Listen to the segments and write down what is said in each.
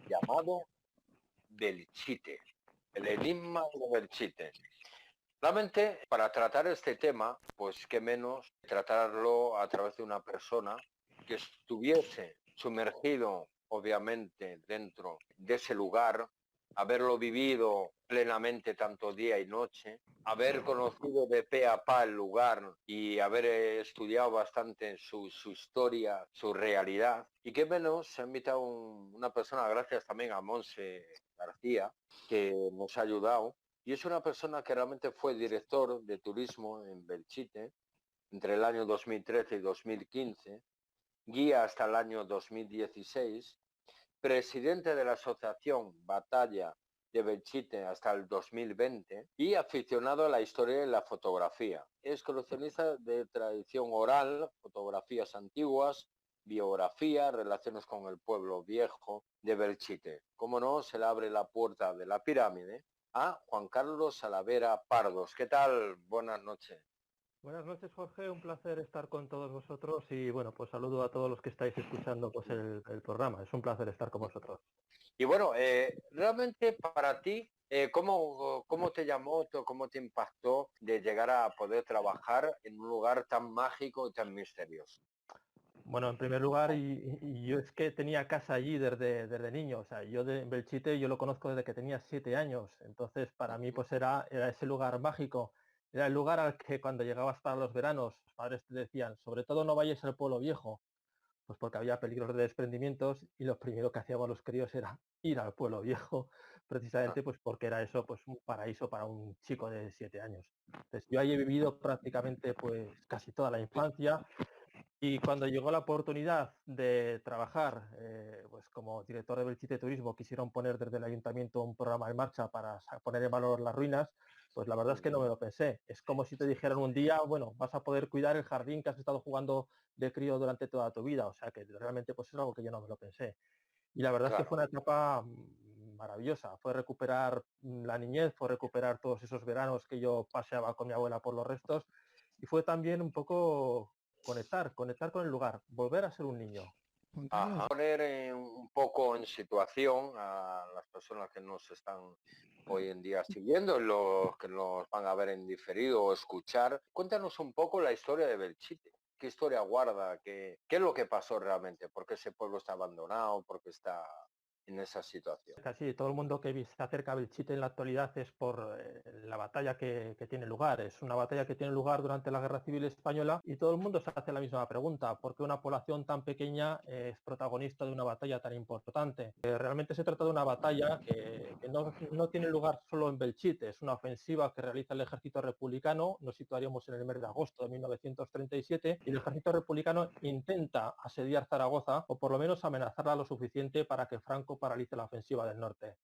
llamado Belchite, el enigma de Belchite. Realmente, para tratar este tema, pues qué menos tratarlo a través de una persona que estuviese sumergido, obviamente, dentro de ese lugar, haberlo vivido plenamente tanto día y noche, haber conocido de pe a pa el lugar y haber estudiado bastante su historia, su realidad. Y qué menos se ha invitado una persona, gracias también a Monse García, que nos ha ayudado y es una persona que realmente fue director de turismo en Belchite entre el año 2013 y 2015, guía hasta el año 2016, presidente de la asociación Batalla de Belchite hasta el 2020 y aficionado a la historia y la fotografía. Es coleccionista de tradición oral, fotografías antiguas, biografía, relaciones con el pueblo viejo de Belchite. Como no, se le abre la puerta de la pirámide a Juan Carlos Salavera Pardos. ¿Qué tal? Buenas noches. Buenas noches, Jorge. Un placer estar con todos vosotros y bueno, pues saludo a todos los que estáis escuchando pues el programa. Es un placer estar con vosotros. Y bueno, realmente para ti, ¿cómo te llamó, cómo te impactó de llegar a poder trabajar en un lugar tan mágico y tan misterioso? Bueno, en primer lugar, y yo es que tenía casa allí desde niño. O sea, yo de Belchite yo lo conozco desde que tenía 7 años. Entonces, para mí, pues era ese lugar mágico. Era el lugar al que cuando llegabas para los veranos, los padres te decían, sobre todo no vayas al pueblo viejo, pues porque había peligros de desprendimientos y lo primero que hacíamos los críos era ir al pueblo viejo, Ah, precisamente pues porque era eso pues un paraíso para un chico de 7 años. Entonces yo ahí he vivido prácticamente pues casi toda la infancia y cuando llegó la oportunidad de trabajar pues como director de Belchite Turismo, quisieron poner desde el ayuntamiento un programa en marcha para poner en valor las ruinas, pues la verdad es que no me lo pensé. Es como si te dijeran un día, bueno, vas a poder cuidar el jardín que has estado jugando de crío durante toda tu vida. O sea que realmente pues es algo que yo no me lo pensé. Y la verdad es que fue claro. una etapa maravillosa. Fue recuperar la niñez, fue recuperar todos esos veranos que yo paseaba con mi abuela por los restos y fue también un poco conectar con el lugar, volver a ser un niño. Juan Ajá. Carlos, Poner un poco en situación a las personas que nos están hoy en día siguiendo, los que nos van a ver en diferido o escuchar. Cuéntanos un poco la historia de Belchite. ¿Qué historia guarda? ¿Qué es lo que pasó realmente? ¿Por qué ese pueblo está abandonado? ¿Por qué está en esa situación? Casi todo el mundo que se acerca a Belchite en la actualidad es por la batalla que tiene lugar. Es una batalla que tiene lugar durante la Guerra Civil Española y todo el mundo se hace la misma pregunta. ¿Por qué una población tan pequeña es protagonista de una batalla tan importante? Realmente se trata de una batalla que no tiene lugar solo en Belchite. Es una ofensiva que realiza el ejército republicano. Nos situaríamos en el mes de agosto de 1937 y el ejército republicano intenta asediar Zaragoza o por lo menos amenazarla lo suficiente para que Franco paralice la ofensiva del norte.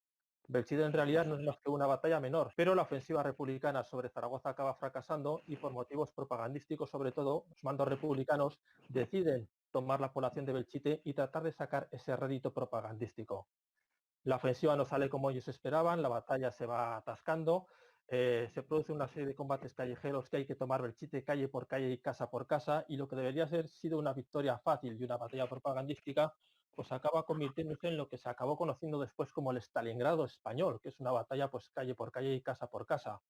Belchite en realidad no es más que una batalla menor, pero la ofensiva republicana sobre Zaragoza acaba fracasando y por motivos propagandísticos sobre todo, los mandos republicanos deciden tomar la población de Belchite y tratar de sacar ese rédito propagandístico. La ofensiva no sale como ellos esperaban, la batalla se va atascando, se produce una serie de combates callejeros que hay que tomar Belchite calle por calle y casa por casa, y lo que debería haber sido una victoria fácil y una batalla propagandística, pues acaba convirtiéndose en lo que se acabó conociendo después como el Stalingrado español, que es una batalla pues calle por calle y casa por casa.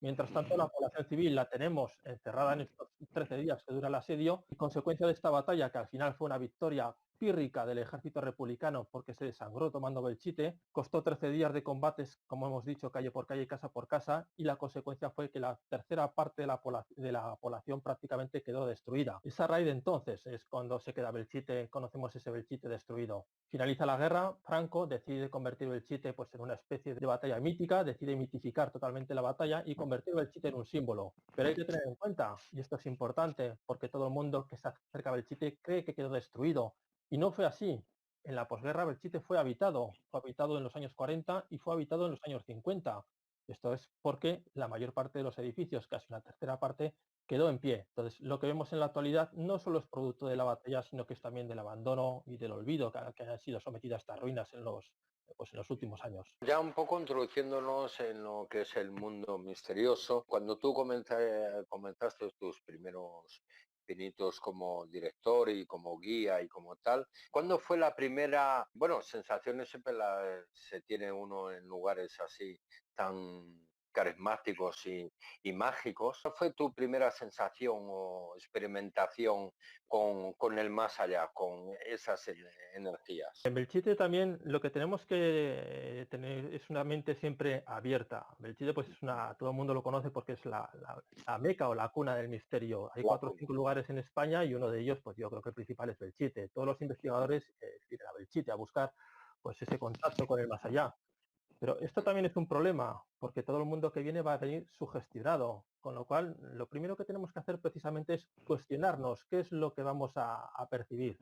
Mientras tanto, la población civil la tenemos encerrada en estos 13 días que dura el asedio y consecuencia de esta batalla, que al final fue una victoria pírrica del ejército republicano porque se desangró tomando Belchite, costó 13 días de combates, como hemos dicho, calle por calle, casa por casa, y la consecuencia fue que la tercera parte de la población prácticamente quedó destruida. Es a raíz de entonces es cuando se queda Belchite, conocemos ese Belchite destruido. Finaliza la guerra, Franco decide convertir Belchite pues, en una especie de batalla mítica, decide mitificar totalmente la batalla y convertir Belchite en un símbolo. Pero hay que tener en cuenta, y esto es importante, porque todo el mundo que está cerca de Belchite cree que quedó destruido. Y no fue así. En la posguerra Belchite fue habitado en los años 40 y fue habitado en los años 50. Esto es porque la mayor parte de los edificios, casi una tercera parte, quedó en pie. Entonces, lo que vemos en la actualidad no solo es producto de la batalla, sino que es también del abandono y del olvido que han sido sometidas estas ruinas pues en los últimos años. Ya un poco introduciéndonos en lo que es el mundo misterioso, cuando tú comenzaste tus primeros pinitos como director y como guía y como tal. ¿Cuándo fue la primera, bueno, sensaciones siempre se tiene uno en lugares así tan carismáticos y mágicos? ¿Cuál fue tu primera sensación o experimentación con el más allá, con esas energías? En Belchite también lo que tenemos que tener es una mente siempre abierta. Belchite pues es todo el mundo lo conoce porque es la meca o la cuna del misterio. Hay La 4 o cuna. 5 lugares en España y uno de ellos pues yo creo que el principal es Belchite. Todos los investigadores vienen a Belchite a buscar pues ese contacto con el más allá. Pero esto también es un problema, porque todo el mundo que viene va a venir sugestionado, con lo cual lo primero que tenemos que hacer precisamente es cuestionarnos qué es lo que vamos a percibir,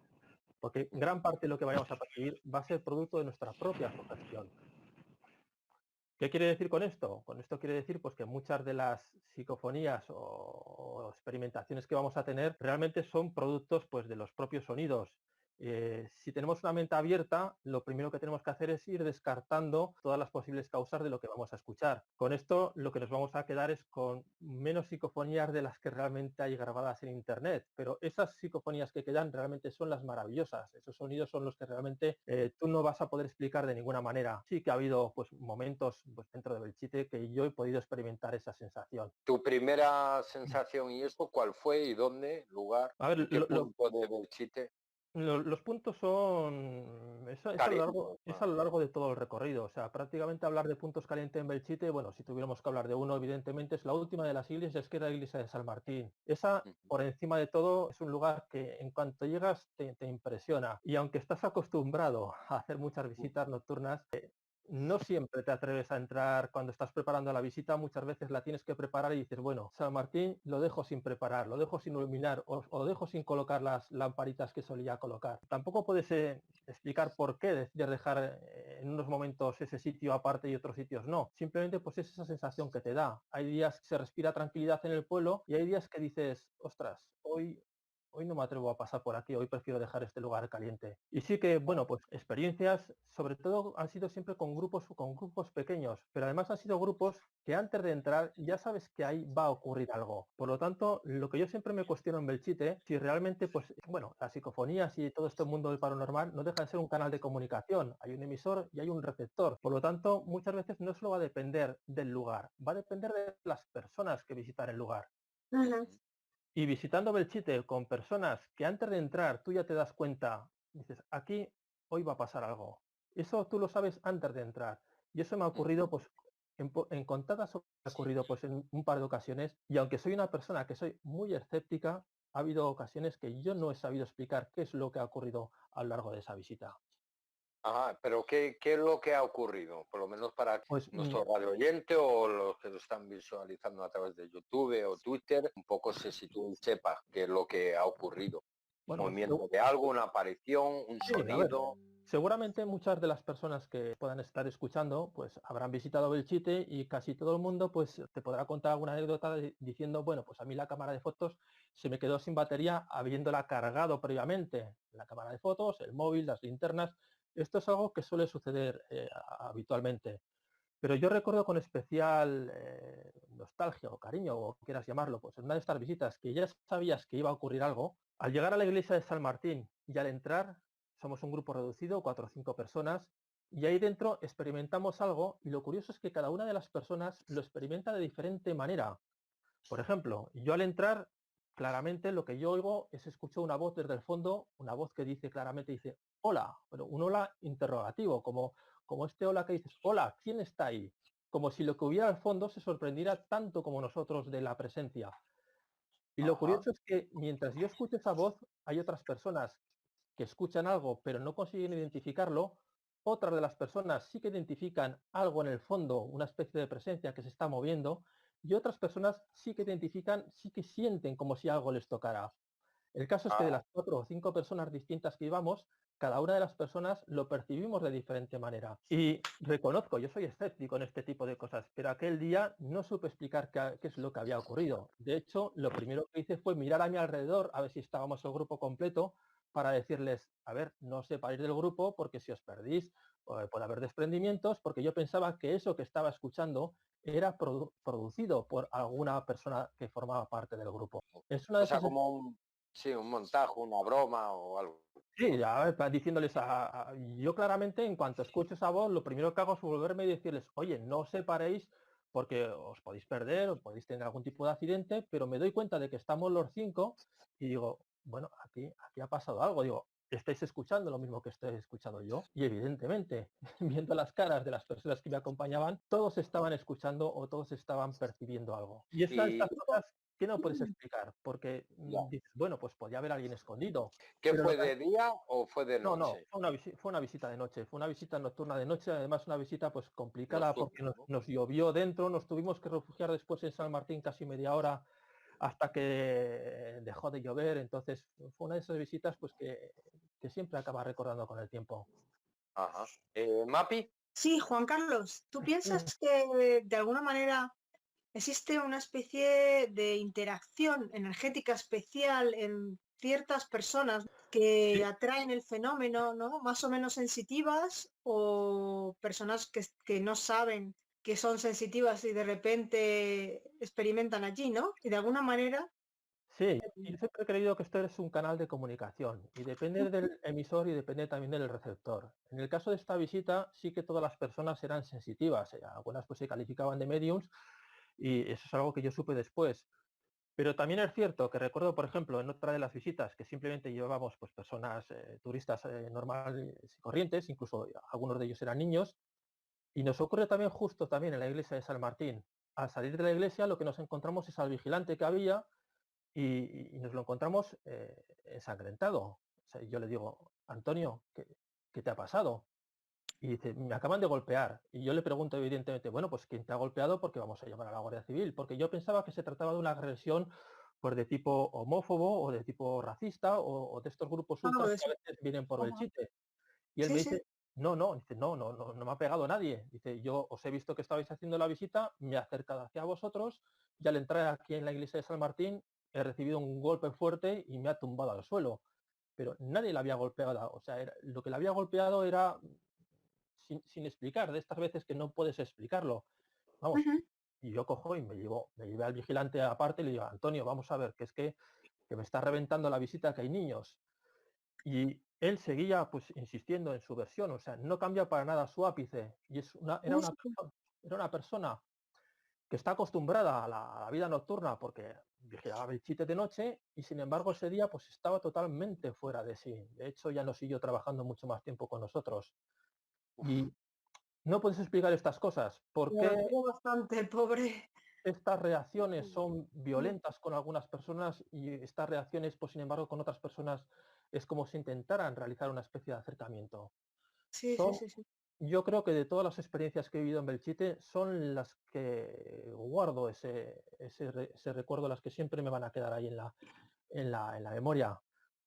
porque gran parte de lo que vayamos a percibir va a ser producto de nuestra propia sugestión. ¿Qué quiere decir con esto? Con esto quiere decir pues, que muchas de las psicofonías o experimentaciones que vamos a tener realmente son productos pues, de los propios sonidos. Si tenemos una mente abierta, lo primero que tenemos que hacer es ir descartando todas las posibles causas de lo que vamos a escuchar. Con esto lo que nos vamos a quedar es con menos psicofonías de las que realmente hay grabadas en Internet, pero esas psicofonías que quedan realmente son las maravillosas. Esos sonidos son los que realmente tú no vas a poder explicar de ninguna manera. Sí que ha habido pues, momentos pues, dentro de Belchite que yo he podido experimentar esa sensación. ¿Tu primera sensación y esto cuál fue y dónde, lugar, A ver, en qué punto de Belchite? los puntos son, Caliente. es a lo largo de todo el recorrido. O sea, prácticamente hablar de puntos calientes en Belchite, bueno, si tuviéramos que hablar de uno, evidentemente es la última de las iglesias, que es la iglesia de San Martín. Esa, Ujú. por encima de todo, es un lugar que en cuanto llegas te impresiona. Y aunque estás acostumbrado a hacer muchas visitas nocturnas, no siempre te atreves a entrar cuando estás preparando la visita, muchas veces la tienes que preparar y dices, bueno, San Martín lo dejo sin preparar, lo dejo sin iluminar o lo dejo sin colocar las lamparitas que solía colocar. Tampoco puedes explicar por qué decides dejar en unos momentos ese sitio aparte y otros sitios no. Simplemente pues es esa sensación que te da. Hay días que se respira tranquilidad en el pueblo y hay días que dices, ostras, hoy no me atrevo a pasar por aquí, hoy prefiero dejar este lugar caliente. Y sí que, bueno, pues experiencias, sobre todo han sido siempre con grupos pequeños, pero además han sido grupos que antes de entrar ya sabes que ahí va a ocurrir algo. Por lo tanto, lo que yo siempre me cuestiono en Belchite, si realmente, pues, bueno, las psicofonías y todo este mundo del paranormal no deja de ser un canal de comunicación. Hay un emisor y hay un receptor. Por lo tanto, muchas veces no solo va a depender del lugar, va a depender de las personas que visitan el lugar. Ujú. Y visitando Belchite con personas que antes de entrar tú ya te das cuenta, dices, aquí hoy va a pasar algo. Eso tú lo sabes antes de entrar. Y eso me ha ocurrido pues en contadas ocasiones, me ha ocurrido pues en un par de ocasiones. Y aunque soy una persona que soy muy escéptica, ha habido ocasiones que yo no he sabido explicar qué es lo que ha ocurrido a lo largo de esa visita. Ajá, pero ¿qué es lo que ha ocurrido? Por lo menos para Pues nuestro radio oyente o los que lo están visualizando a través de YouTube o Twitter, un poco si tú sepas qué es lo que ha ocurrido. bueno, pues Movimiento de algo, una aparición, un sí, a ver, sonido. seguramente muchas de las personas que puedan estar escuchando, pues habrán visitado Belchite y casi todo el mundo, pues te podrá contar alguna anécdota diciendo, bueno, pues a mí la cámara de fotos se me quedó sin batería habiéndola cargado previamente. La cámara de fotos, el móvil, las linternas, esto es algo que suele suceder habitualmente. Pero yo recuerdo con especial nostalgia o cariño, o quieras llamarlo, pues en una de estas visitas que ya sabías que iba a ocurrir algo, al llegar a la iglesia de San Martín y al entrar, somos un grupo reducido, 4 o 5 personas, y ahí dentro experimentamos algo y lo curioso es que cada una de las personas lo experimenta de diferente manera. Por ejemplo, yo al entrar, claramente lo que yo oigo es escucho una voz desde el fondo, una voz que dice claramente, dice, hola, pero un hola interrogativo, como este hola que dices, hola, ¿quién está ahí? Como si lo que hubiera al fondo se sorprendiera tanto como nosotros de la presencia. Y lo Ajá. curioso es que mientras yo escucho esa voz, hay otras personas que escuchan algo pero no consiguen identificarlo, otras de las personas sí que identifican algo en el fondo, una especie de presencia que se está moviendo, y otras personas sí que identifican, sí que sienten como si algo les tocara. El caso es que de Ah, las 4 o 5 personas distintas que íbamos, cada una de las personas lo percibimos de diferente manera. Y reconozco, yo soy escéptico en este tipo de cosas, pero aquel día no supe explicar qué es lo que había ocurrido. De hecho, lo primero que hice fue mirar a mi alrededor a ver si estábamos el grupo completo para decirles, a ver, no os separéis del grupo porque si os perdís puede haber desprendimientos, porque yo pensaba que eso que estaba escuchando era producido por alguna persona que formaba parte del grupo. Es una o de sea, esas... Sí, un montaje, una broma o algo. Sí, ya diciéndoles yo claramente en cuanto escucho esa voz, lo primero que hago es volverme y decirles, oye, no os separéis porque os podéis perder, os podéis tener algún tipo de accidente, pero me doy cuenta de que estamos los 5 y digo, bueno, aquí ha pasado algo, digo, estáis escuchando lo mismo que estoy escuchando yo y evidentemente, viendo las caras de las personas que me acompañaban, todos estaban escuchando o todos estaban percibiendo algo. Y estas Y cosas que no puedes explicar, porque ya. dices, bueno, pues podía haber alguien escondido, ¿Qué pero lo fue que de día o fue de no, no, noche? fue una visita de noche, fue una visita nocturna de noche, además una visita pues complicada porque Nocturno, nos, ¿no? nos llovió dentro, nos tuvimos que refugiar después en San Martín casi media hora hasta que dejó de llover, entonces fue una de esas visitas pues que siempre acaba recordando con el tiempo. Ajá. Mapi, Sí, Juan Carlos, ¿tú piensas Mm, que de alguna manera existe una especie de interacción energética especial en ciertas personas que Sí, atraen el fenómeno, ¿no? Más o menos sensitivas o personas que no saben que son sensitivas y de repente experimentan allí, ¿no? Y de alguna manera, sí, yo siempre he creído que esto es un canal de comunicación y depende del emisor y depende también del receptor. En el caso de esta visita sí que todas las personas eran sensitivas, algunas pues se calificaban de mediums y eso es algo que yo supe después. Pero también es cierto que recuerdo, por ejemplo, en otra de las visitas que simplemente llevábamos pues, personas, turistas normales y corrientes, incluso algunos de ellos eran niños, y nos ocurre también justo también en la iglesia de San Martín. Al salir de la iglesia lo que nos encontramos es al vigilante que había y nos lo encontramos ensangrentado. O sea, yo le digo, Antonio, ¿qué te ha pasado? Y dice, me acaban de golpear. Y yo le pregunto evidentemente, bueno, pues ¿quién te ha golpeado? Porque vamos a llamar a la Guardia Civil. Porque yo pensaba que se trataba de una agresión pues, de tipo homófobo o de tipo racista o de estos grupos algo ultras de que a eso. veces vienen por Ajá. Belchite. Y él Sí, me sí. dice, no, dice, no me ha pegado nadie. Dice, yo os he visto que estabais haciendo la visita, me he acercado hacia vosotros y al entrar aquí en la iglesia de San Martín he recibido un golpe fuerte y me ha tumbado al suelo. Pero nadie le había golpeado, o sea, lo que le había golpeado era sin explicar, de estas veces que no puedes explicarlo. Vamos, Ujú. y yo cojo y me llevé al vigilante aparte y le digo, Antonio, vamos a ver, que es que me está reventando la visita, que hay niños. Y él seguía pues insistiendo en su versión, o sea, no cambia para nada su ápice. Y Uy, sí, sí. era una persona que está acostumbrada a la vida nocturna porque vigilaba Belchite de noche y sin embargo ese día pues estaba totalmente fuera de sí. De hecho ya no siguió trabajando mucho más tiempo con nosotros. uf, Y no puedes explicar estas cosas. ¿Por Me qué alegro bastante, el pobre. estas reacciones son violentas con algunas personas y estas reacciones, pues sin embargo, con otras personas es como si intentaran realizar una especie de acercamiento? Sí, sí, Son, sí, sí. yo creo que de todas las experiencias que he vivido en Belchite, son las que guardo ese recuerdo, las que siempre me van a quedar ahí en la memoria,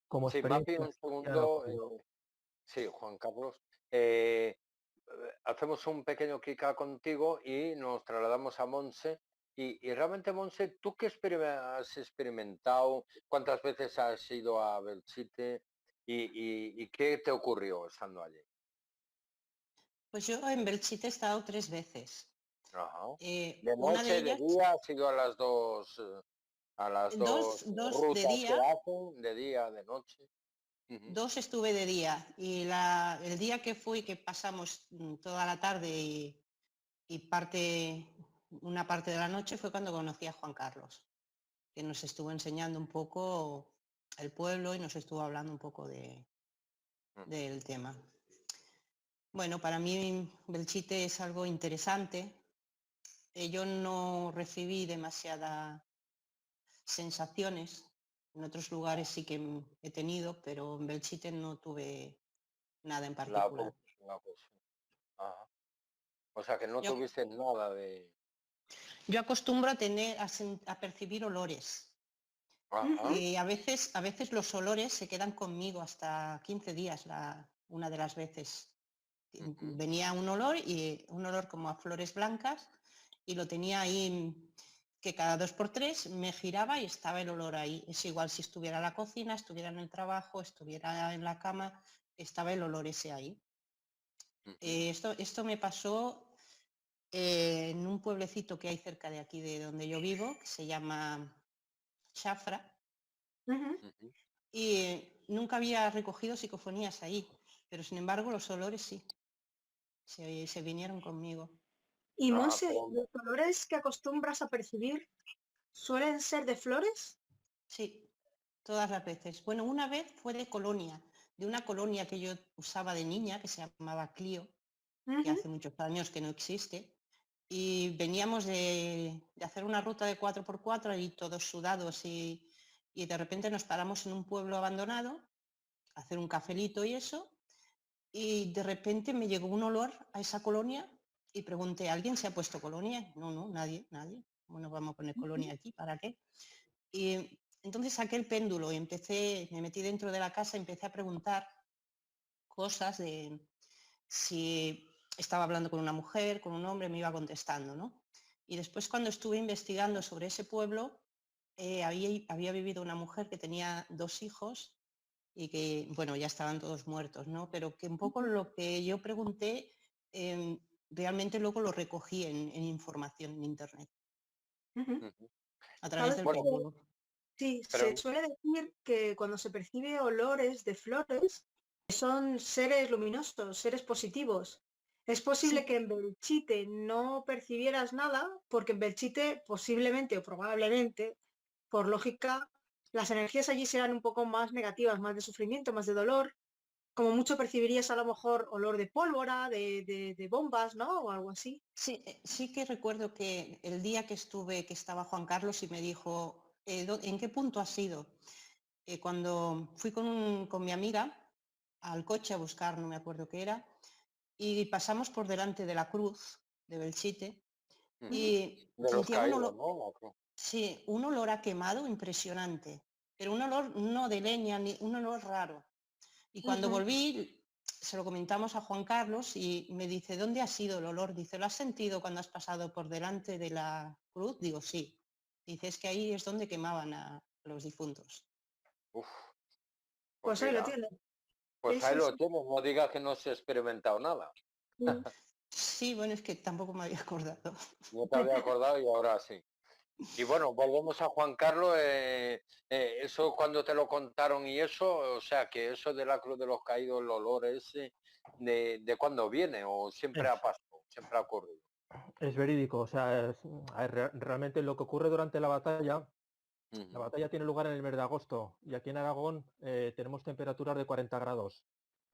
como sí, Mapi, experiencias un que han segundo. ocurrido. Sí, Juan Carlos. Eh, hacemos un pequeño clic contigo y nos trasladamos a Monse. Y realmente, Monse, ¿tú qué has experimentado? ¿Cuántas veces has ido a Belchite? ¿Y qué te ocurrió estando allí? Pues yo en Belchite he estado 3 veces. Ajá. ¿De Una de noche, de ellas, día? ¿Has ido a las dos dos de rutas que día, hacen? ¿De día, de noche? Ujú, 2 estuve de día. Y el día que fui, que pasamos toda la tarde y una parte de la noche, fue cuando conocí a Juan Carlos, que nos estuvo enseñando un poco el pueblo y nos estuvo hablando un poco ujú. del tema. Bueno, para mí Belchite es algo interesante. Yo no recibí demasiadas sensaciones. En otros lugares sí que he tenido, pero en Belchite no tuve nada en La, particular. la posición. Ajá. O sea que no Yo, tuviste nada de... yo acostumbro a percibir olores. Ajá. A veces los olores se quedan conmigo hasta 15 días, una de las veces. Ujú. Venía un olor como a flores blancas y lo tenía ahí, que cada 2 por 3 me giraba y estaba el olor ahí. Es igual si estuviera en la cocina, estuviera en el trabajo, estuviera en la cama, estaba el olor ese ahí. Ujú. Esto me pasó en un pueblecito que hay cerca de aquí de donde yo vivo, que se llama Chafra, Ujú. Ujú. y nunca había recogido psicofonías ahí, pero sin embargo los olores sí, se vinieron conmigo. Y Ah, Monse, pero- ¿los colores que acostumbras a percibir suelen ser de flores? Sí, todas las veces. Bueno, una vez fue de colonia, de una colonia que yo usaba de niña, que se llamaba Clio, que Ujú. hace muchos años que no existe, y veníamos de hacer una ruta de 4x4 y todos sudados y de repente nos paramos en un pueblo abandonado a hacer un cafelito y eso, y de repente me llegó un olor a esa colonia y pregunté, ¿alguien se ha puesto colonia? No, no, nadie, nadie. Bueno, vamos a poner colonia aquí, ¿para qué? Y entonces saqué el péndulo y me metí dentro de la casa y empecé a preguntar cosas de si estaba hablando con una mujer, con un hombre, me iba contestando, ¿no? Y después cuando estuve investigando sobre ese pueblo, había vivido una mujer que tenía 2 hijos y que, bueno, ya estaban todos muertos, ¿no? Pero que un poco lo que yo pregunté, realmente luego lo recogí en información en Internet, Ujú. Ujú. a través ¿Sabes del Bueno, que péndulo. sí, se pero suele decir que cuando se percibe olores de flores son seres luminosos, seres positivos? Es posible que Sí, en Belchite no percibieras nada, porque en Belchite posiblemente o probablemente, por lógica, las energías allí serán un poco más negativas, más de sufrimiento, más de dolor. Como mucho percibirías a lo mejor olor de pólvora, de bombas, ¿no? O algo así. sí, sí que recuerdo que el día que estuve, que estaba Juan Carlos y me dijo, ¿en qué punto has ido? Cuando fui con mi amiga al coche a buscar, no me acuerdo qué era, y pasamos por delante de la cruz de Belchite ujú, y de los sentía un caídos, olor, ¿no? ¿O qué? sí, un olor a quemado impresionante, pero un olor no de leña, ni un olor raro. Y cuando Ujú. volví, se lo comentamos a Juan Carlos y me dice, ¿dónde ha sido el olor? Dice, ¿lo has sentido cuando has pasado por delante de la cruz? Digo, sí. Dice, es que ahí es donde quemaban a los difuntos. Uf, pues Pues ahí lo mira, tienes. pues Sí, ahí sí, lo sí. tienes, no digas que no se ha experimentado nada. Mm. Sí, bueno, es que tampoco me había acordado. No te había acordado y ahora sí. Y bueno, volvemos a Juan Carlos. Eso cuando te lo contaron y eso, o sea, que eso de la Cruz de los Caídos, el olor ese, de cuándo viene o siempre Es, ha pasado, siempre ha ocurrido. es verídico, o sea, a ver, realmente lo que ocurre durante la Ujú. batalla tiene lugar en el mes de agosto y aquí en Aragón tenemos temperaturas de 40 grados.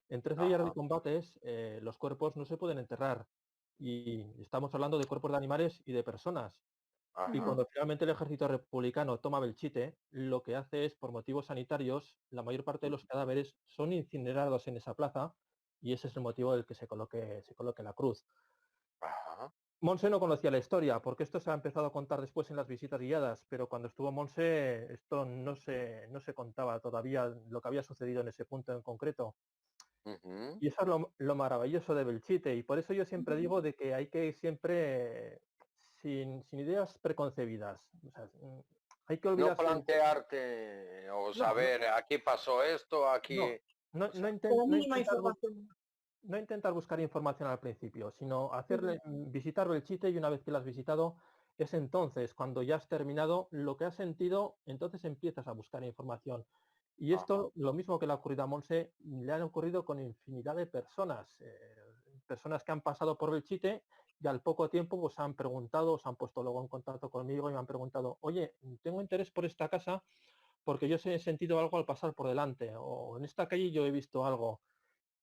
En 13 días de Ajá, combates los cuerpos no se pueden enterrar y estamos hablando de cuerpos de animales y de personas. Y Ujú. ajá. cuando finalmente el ejército republicano toma Belchite, lo que hace es, por motivos sanitarios, la mayor parte de los cadáveres son incinerados en esa plaza y ese es el motivo del que se coloque la cruz. Ajá. Monse no conocía la historia, porque esto se ha empezado a contar después en las visitas guiadas, pero cuando estuvo Monse, esto no se contaba todavía lo que había sucedido en ese punto en concreto. Ujú. Y eso es lo maravilloso de Belchite, y por eso yo siempre digo de que hay que ir siempre sin ideas preconcebidas. O sea, hay que No olvidarse del... plantearte o No, no, saber, aquí pasó esto, aquí... no, no, O sea, Como no mínima intentar información. no intentar buscar información al principio, sino Ujú. visitar Belchite y una vez que lo has visitado, es entonces, cuando ya has terminado lo que has sentido, entonces empiezas a buscar información. Y ajá. esto, lo mismo que le ha ocurrido a Monse, le han ocurrido con infinidad de personas. Personas que han pasado por Belchite y al poco tiempo pues han preguntado, se han puesto luego en contacto conmigo y me han preguntado, oye, tengo interés por esta casa porque yo he sentido algo al pasar por delante, o en esta calle yo he visto algo.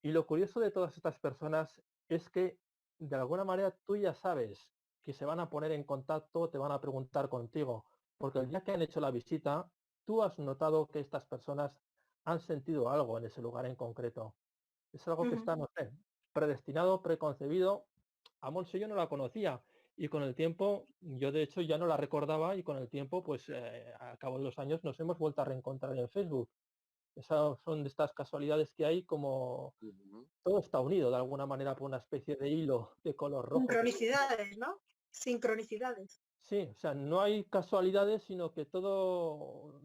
Y lo curioso de todas estas personas es que de alguna manera tú ya sabes que se van a poner en contacto, te van a preguntar contigo, porque el día que han hecho la visita, tú has notado que estas personas han sentido algo en ese lugar en concreto. Es algo que Ujú. está, no sé, predestinado, preconcebido. A Monse yo no la conocía y con el tiempo, yo de hecho ya no la recordaba y con el tiempo, pues a cabo de los años nos hemos vuelto a reencontrar en Facebook. Esas son de estas casualidades que hay como Ujú. todo está unido de alguna manera por una especie de hilo de color rojo. Sincronicidades, ¿no? Sincronicidades. Sí, o sea, no hay casualidades, sino que todo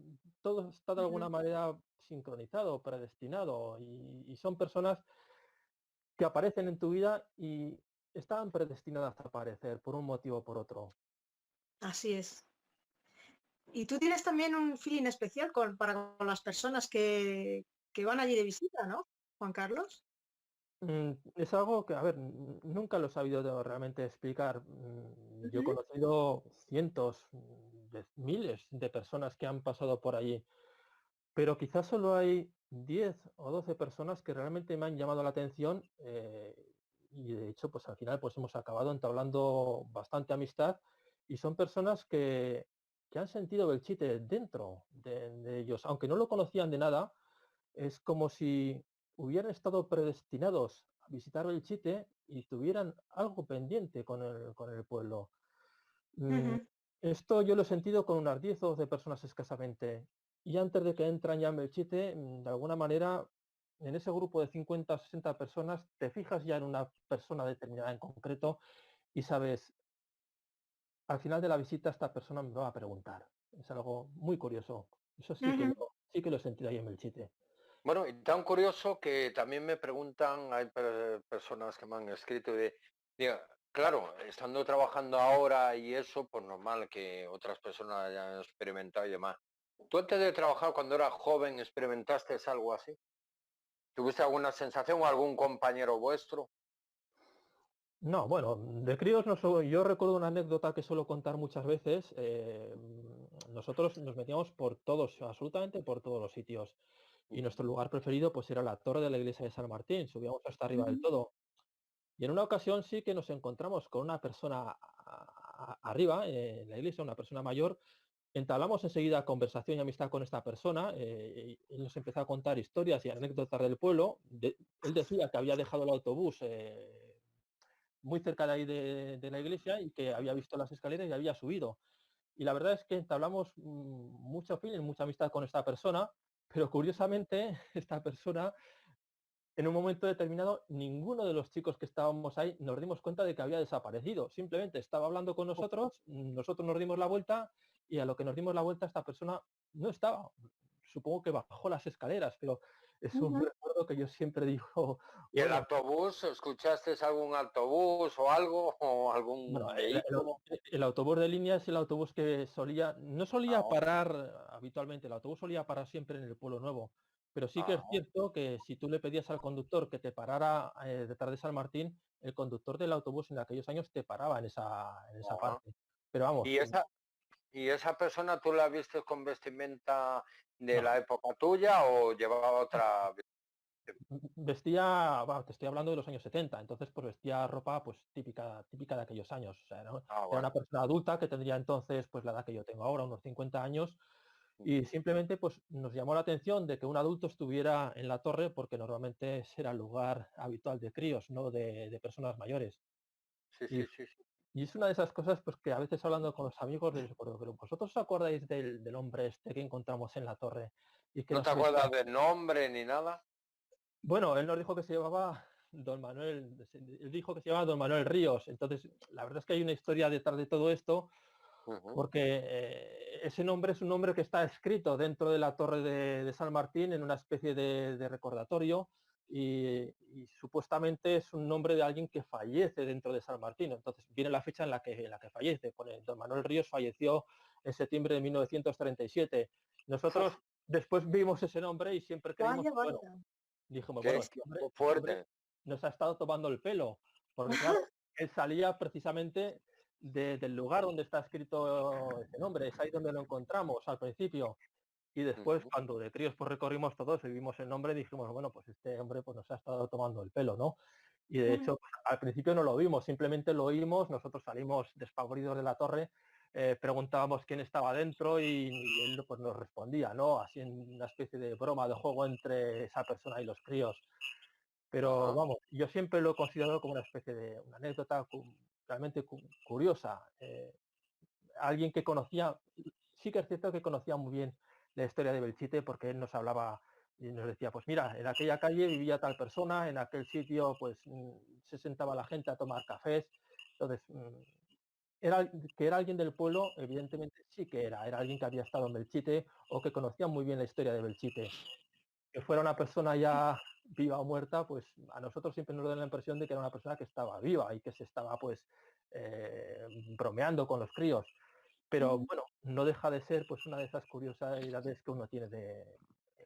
está de alguna Ujú. manera sincronizado, predestinado, y son personas que aparecen en tu vida y están predestinadas a aparecer por un motivo o por otro. Así es. Y tú tienes también un feeling especial con las personas que van allí de visita, ¿no, Juan Carlos? Es algo que, a ver, nunca lo he sabido realmente explicar. Yo he Ujú, conocido cientos, de miles de personas que han pasado por allí, pero quizás solo hay 10 o 12 personas que realmente me han llamado la atención, y de hecho, pues al final pues hemos acabado entablando bastante amistad y son personas que han sentido Belchite dentro de ellos, aunque no lo conocían de nada. Es como si hubieran estado predestinados a visitar Belchite y tuvieran algo pendiente con el pueblo. Mm, ujú, Esto yo lo he sentido con unas 10 o 12 personas escasamente. Y antes de que entran ya en Belchite, de alguna manera, en ese grupo de 50 o 60 personas, te fijas ya en una persona determinada en concreto y sabes, al final de la visita esta persona me va a preguntar. Es algo muy curioso. Eso ujú. sí que lo he sentido ahí en Belchite. Bueno, y tan curioso que también me preguntan, hay personas que me han escrito diga, claro, estando trabajando ahora y eso, pues normal que otras personas hayan experimentado y demás. ¿Tú antes de trabajar cuando eras joven experimentaste algo así? ¿Tuviste alguna sensación o algún compañero vuestro? No, bueno, de críos no soy. Yo recuerdo una anécdota que suelo contar muchas veces. Nosotros nos metíamos por todos, absolutamente por todos los sitios. Y Ujú. nuestro lugar preferido pues era la torre de la iglesia de San Martín. Subíamos hasta arriba del Ujú, todo. Y en una ocasión sí que nos encontramos con una persona arriba, en la iglesia, una persona mayor. Entablamos enseguida conversación y amistad con esta persona. Él nos empezó a contar historias y anécdotas del pueblo. Él decía que había dejado el autobús muy cerca de ahí de la iglesia y que había visto las escaleras y había subido. Y la verdad es que entablamos mucho feeling, mucha amistad con esta persona, pero curiosamente esta persona, en un momento determinado, ninguno de los chicos que estábamos ahí nos dimos cuenta de que había desaparecido. Simplemente estaba hablando con nosotros, nosotros nos dimos la vuelta y a lo que nos dimos la vuelta esta persona no estaba. Supongo que bajó las escaleras, pero es un ujú. recuerdo que yo siempre digo, ¿Y el bueno, autobús? ¿Escuchaste algún autobús o algo? ¿O bueno, algún vehículo? el autobús de línea es el autobús que no solía Ah, parar habitualmente, el autobús solía parar siempre en el Pueblo Nuevo, pero sí que es ah, cierto que si tú le pedías al conductor que te parara detrás de San Martín, el conductor del autobús en aquellos años te paraba en esa ah. parte. Pero vamos, ¿Y esa persona tú la viste con vestimenta de no, la época tuya o llevaba otra? vestía, te estoy hablando de los años 70, entonces pues vestía ropa pues típica de aquellos años. O sea, Ah, era una bueno. persona adulta que tendría entonces pues la edad que yo tengo ahora, unos 50 años. Y Ujú. simplemente pues nos llamó la atención de que un adulto estuviera en la torre porque normalmente ese era el lugar habitual de críos, no de personas mayores. Sí, Y, sí, sí, sí. y es una de esas cosas pues que a veces hablando con los amigos les recuerdo, pero vosotros os acordáis del hombre este que encontramos en la torre y que ¿No te nos vestía. acuerdas del nombre ni nada? Bueno, él nos dijo que se llamaba Don Manuel, él dijo que se llamaba Don Manuel Ríos. Entonces, la verdad es que hay una historia detrás de todo esto Ujú. porque ese nombre es un nombre que está escrito dentro de la torre de San Martín en una especie de recordatorio y supuestamente es un nombre de alguien que fallece dentro de San Martín. Entonces viene la fecha en la que fallece. Pone, don Manuel Ríos falleció en septiembre de 1937. Nosotros Uf, después vimos ese nombre y siempre creímos, Vaya, bueno, vaya. dijimos, qué bueno, este hombre fuerte. nos ha estado tomando el pelo, porque claro, él salía precisamente del lugar donde está escrito ese nombre, es ahí donde lo encontramos al principio. Y después, Ujú. cuando de críos pues recorrimos todos y vimos el nombre, dijimos, bueno, pues este hombre pues nos ha estado tomando el pelo, ¿no? Y de Ujú, hecho, pues, al principio no lo vimos, simplemente lo oímos, nosotros salimos despavoridos de la torre, preguntábamos quién estaba dentro y él pues nos respondía, ¿no? Así en una especie de broma, de juego entre esa persona y los críos. Pero Ajá. vamos, yo siempre lo he considerado como una especie de una anécdota realmente curiosa. Alguien que conocía, sí que es cierto que conocía muy bien la historia de Belchite porque él nos hablaba y nos decía, pues mira, en aquella calle vivía tal persona, en aquel sitio pues se sentaba la gente a tomar cafés. Entonces, que era alguien del pueblo, evidentemente sí que era alguien que había estado en Belchite o que conocía muy bien la historia de Belchite. Que fuera una persona ya viva o muerta, pues a nosotros siempre nos da la impresión de que era una persona que estaba viva y que se estaba pues bromeando con los críos. pero bueno, no deja de ser pues una de esas curiosidades que uno tiene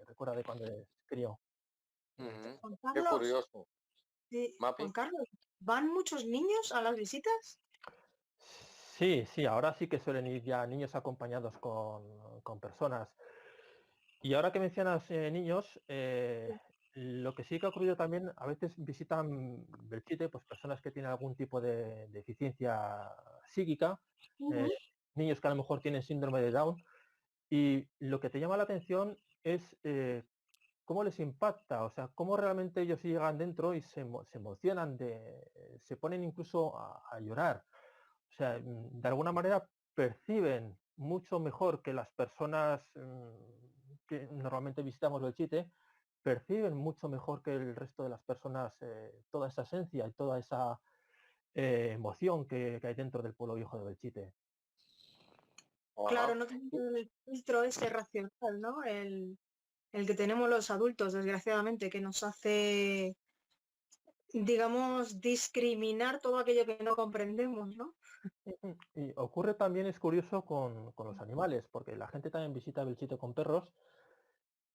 recuerda de cuando es crío. Ujú. Juan Qué Carlos, curioso. sí, Juan Mapi. Carlos, ¿van muchos niños a las visitas? Sí, sí, ahora sí que suelen ir ya niños acompañados con personas. Y ahora que mencionas niños, lo que sí que ha ocurrido también, a veces visitan Belchite, pues personas que tienen algún tipo de deficiencia psíquica, Ujú. eh, niños que a lo mejor tienen síndrome de Down, y lo que te llama la atención es cómo les impacta, o sea, cómo realmente ellos llegan dentro y se emocionan, se ponen incluso a llorar. O sea, de alguna manera perciben mucho mejor que las personas que normalmente visitamos Belchite, perciben mucho mejor que el resto de las personas toda esa esencia y toda esa emoción que hay dentro del pueblo viejo de Belchite. Claro, Ajá. no tienen el filtro ese racional, ¿no? El que tenemos los adultos, desgraciadamente, que nos hace, digamos, discriminar todo aquello que no comprendemos, ¿no? Y ocurre también, es curioso, con los animales, porque la gente también visita Belchite con perros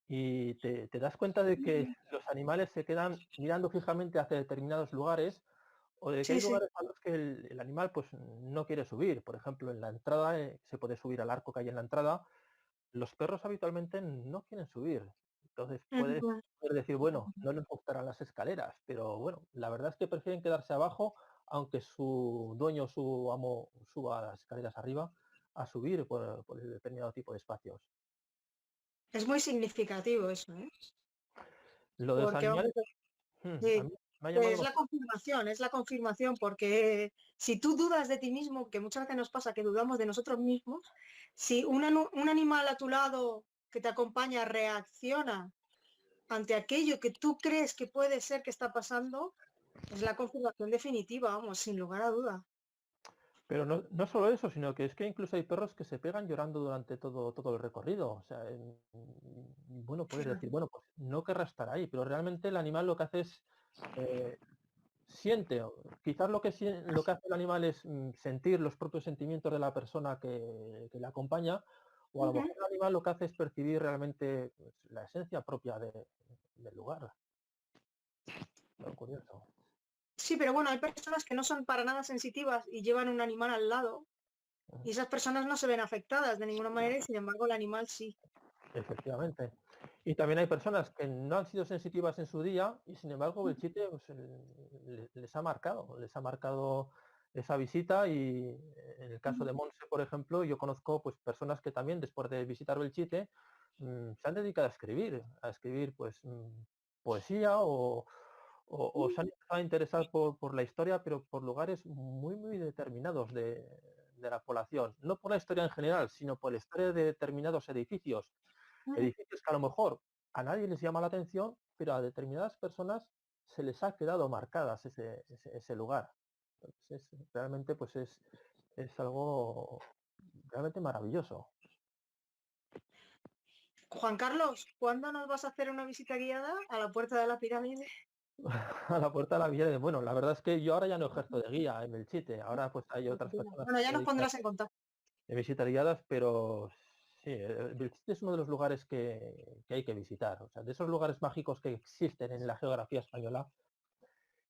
y te das cuenta de que los animales se quedan mirando fijamente hacia determinados lugares o de que hay Sí, sí. lugares a los que el animal pues no quiere subir. Por ejemplo, en la entrada se puede subir al arco que hay en la entrada. Los perros habitualmente no quieren subir. Entonces Ujú. puedes decir, bueno, no les gustarán las escaleras, pero bueno, la verdad es que prefieren quedarse abajo, aunque su dueño, su amo, suba las escaleras arriba, a subir por determinado tipo de espacios. Es muy significativo eso, ¿eh? Lo de los Porque animales, a sí, mí me ha llamado bastante. es la confirmación, porque si tú dudas de ti mismo, que muchas veces nos pasa que dudamos de nosotros mismos, si un animal a tu lado que te acompaña reacciona ante aquello que tú crees que puede ser que está pasando, es la confirmación definitiva, vamos, sin lugar a duda. Pero no solo eso, sino que es que incluso hay perros que se pegan llorando durante todo el recorrido. O sea, bueno, puedes decir, bueno, pues no querrá estar ahí, pero realmente el animal lo que hace es eh, siente, quizás lo que hace el animal es sentir los propios sentimientos de la persona que le acompaña, o a lo Ujú. mejor el animal lo que hace es percibir realmente pues, la esencia propia del lugar. Lo curioso. Sí, pero bueno, hay personas que no son para nada sensitivas y llevan un animal al lado y esas personas no se ven afectadas de ninguna manera y sin embargo el animal sí. Efectivamente. Y también hay personas que no han sido sensitivas en su día y sin embargo Belchite pues, les ha marcado esa visita y en el caso de Monse, por ejemplo, yo conozco pues personas que también después de visitar Belchite se han dedicado a escribir pues poesía o se han empezado a interesar por la historia, pero por lugares muy determinados de la población. No por la historia en general, sino por la historia de determinados edificios. Edificios que a lo mejor a nadie les llama la atención, pero a determinadas personas se les ha quedado marcadas ese lugar. Entonces, realmente pues es algo realmente maravilloso. Juan Carlos, ¿cuándo nos vas a hacer una visita guiada a la puerta de la pirámide? A la puerta de la villa de, bueno, la verdad es que yo ahora ya no ejerzo de guía en Belchite, ahora pues hay otras personas Bueno, que ya se nos dedican pondrás en contacto. de visitas guiadas, pero sí, Belchite es uno de los lugares que hay que visitar. O sea, de esos lugares mágicos que existen en la geografía española,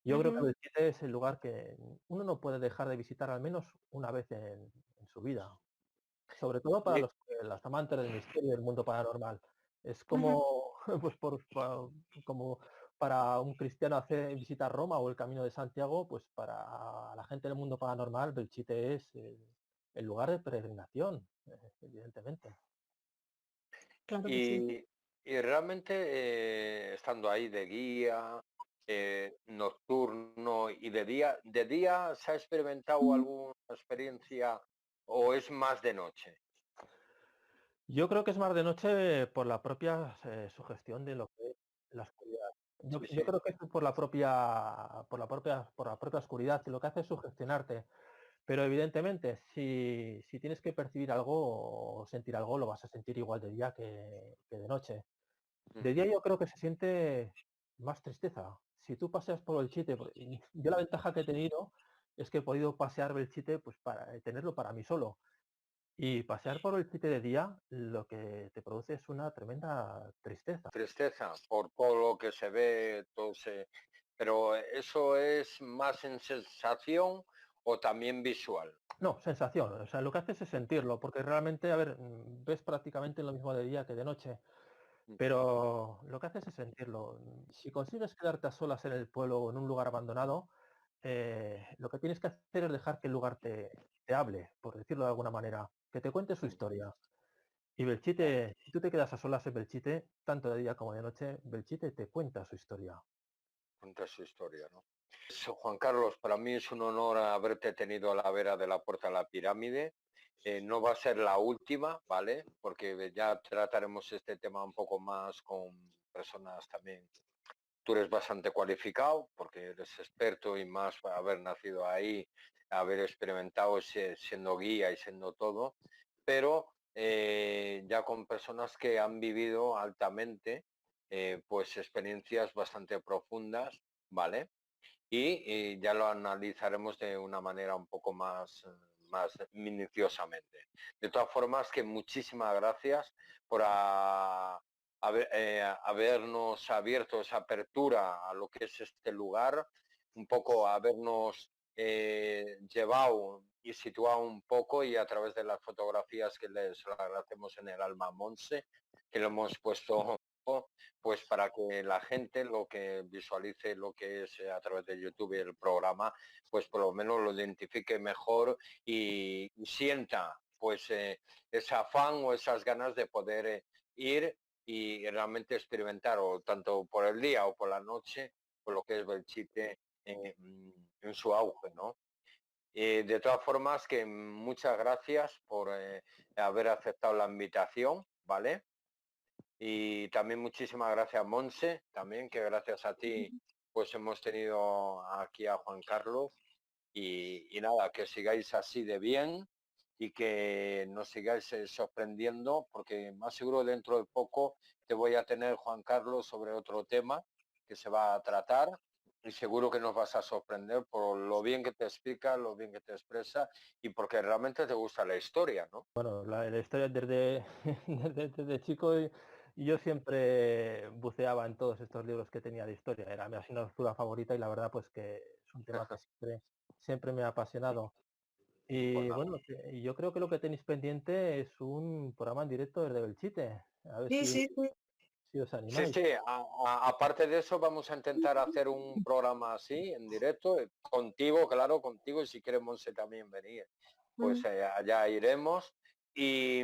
yo creo que Ujú. Belchite es el lugar que uno no puede dejar de visitar al menos una vez en su vida. Sobre todo para Sí. los amantes del misterio y del mundo paranormal. Es Ujú. como, pues como para un cristiano hacer visitar Roma o el Camino de Santiago, pues para la gente del mundo paranormal, Belchite es el lugar de peregrinación, evidentemente. Claro que sí. Y realmente estando ahí de guía, nocturno y ¿de día se ha experimentado alguna experiencia o es más de noche? Yo creo que es más de noche por la propia sugestión de lo que es la oscuridad. Sí, Yo sí. creo que es por la propia oscuridad, que lo que hace es sugestionarte. Pero evidentemente, si tienes que percibir algo o sentir algo, lo vas a sentir igual de día que de noche. De Ujú. día yo creo que se siente más tristeza. Si tú paseas por Belchite, y yo la ventaja que he tenido es que he podido pasear Belchite pues para tenerlo para mí solo. Y pasear por Belchite de día lo que te produce es una tremenda tristeza. Tristeza por todo lo que se ve, pero eso es más en sensación o también visual. No, sensación, o sea, lo que haces es sentirlo, porque realmente, a ver, ves prácticamente lo mismo de día que de noche, pero lo que haces es sentirlo. Si consigues quedarte a solas en el pueblo o en un lugar abandonado, lo que tienes que hacer es dejar que el lugar te hable, por decirlo de alguna manera, que te cuente su historia. Y Belchite, si tú te quedas a solas en Belchite, tanto de día como de noche, Belchite te cuenta su historia. Cuenta su historia, ¿no? Juan Carlos, para mí es un honor haberte tenido a la vera de la Puerta de la Pirámide. No va a ser la última, ¿vale? Porque ya trataremos este tema un poco más con personas también. Tú eres bastante cualificado porque eres experto y más para haber nacido ahí, haber experimentado siendo guía y siendo todo, pero ya con personas que han vivido altamente pues experiencias bastante profundas, ¿vale? Y ya lo analizaremos de una manera un poco más minuciosamente. De todas formas, que muchísimas gracias por habernos abierto esa apertura a lo que es este lugar, un poco habernos llevado y situado un poco y a través de las fotografías que les agradecemos en el Alma Monse, que lo hemos puesto pues para que la gente lo que visualice lo que es a través de YouTube y el programa, pues por lo menos lo identifique mejor y sienta pues ese afán o esas ganas de poder ir y realmente experimentar o tanto por el día o por la noche por lo que es Belchite en su auge, ¿no? De todas formas, que muchas gracias por haber aceptado la invitación, ¿vale? Y también muchísimas gracias, Monse, también que gracias a ti pues hemos tenido aquí a Juan Carlos y nada, que sigáis así de bien y que nos sigáis sorprendiendo porque más seguro dentro de poco te voy a tener, Juan Carlos, sobre otro tema que se va a tratar y seguro que nos vas a sorprender por lo bien que te explica, lo bien que te expresa y porque realmente te gusta la historia, ¿no? Bueno, la historia desde, desde chico y yo siempre buceaba en todos estos libros que tenía de historia. Era mi asignatura favorita y la verdad pues que es un tema que siempre me ha apasionado. Pues Y nada. bueno, y yo creo que lo que tenéis pendiente es un programa en directo desde Belchite. A ver Sí, sí, sí. si os Sí, animáis. sí, aparte de eso vamos a intentar hacer un programa así, en directo, contigo, claro, contigo, y si quieres Monse también venir, pues Mm. allá iremos. Y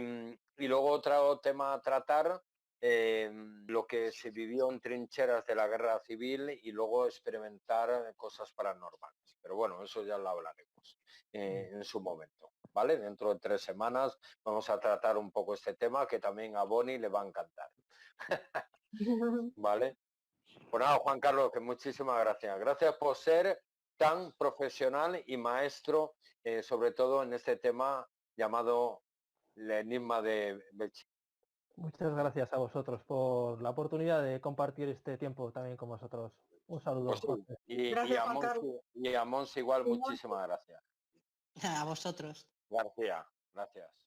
luego otro tema a tratar, lo que se vivió en trincheras de la guerra civil y luego experimentar cosas paranormales. Pero bueno, eso ya lo hablaremos en su momento, ¿vale? Dentro de 3 semanas vamos a tratar un poco este tema que también a Bonnie le va a encantar. ¿Vale? Pues nada, Juan Carlos, que muchísimas gracias. Gracias por ser tan profesional y maestro, sobre todo en este tema llamado el enigma de Belchite. Muchas gracias a vosotros por la oportunidad de compartir este tiempo también con vosotros. Un Pues saludo, sí, Jorge. y Gracias, a Juan Carlos. Monse igual, muchísimas gracias. A vosotros. García, gracias.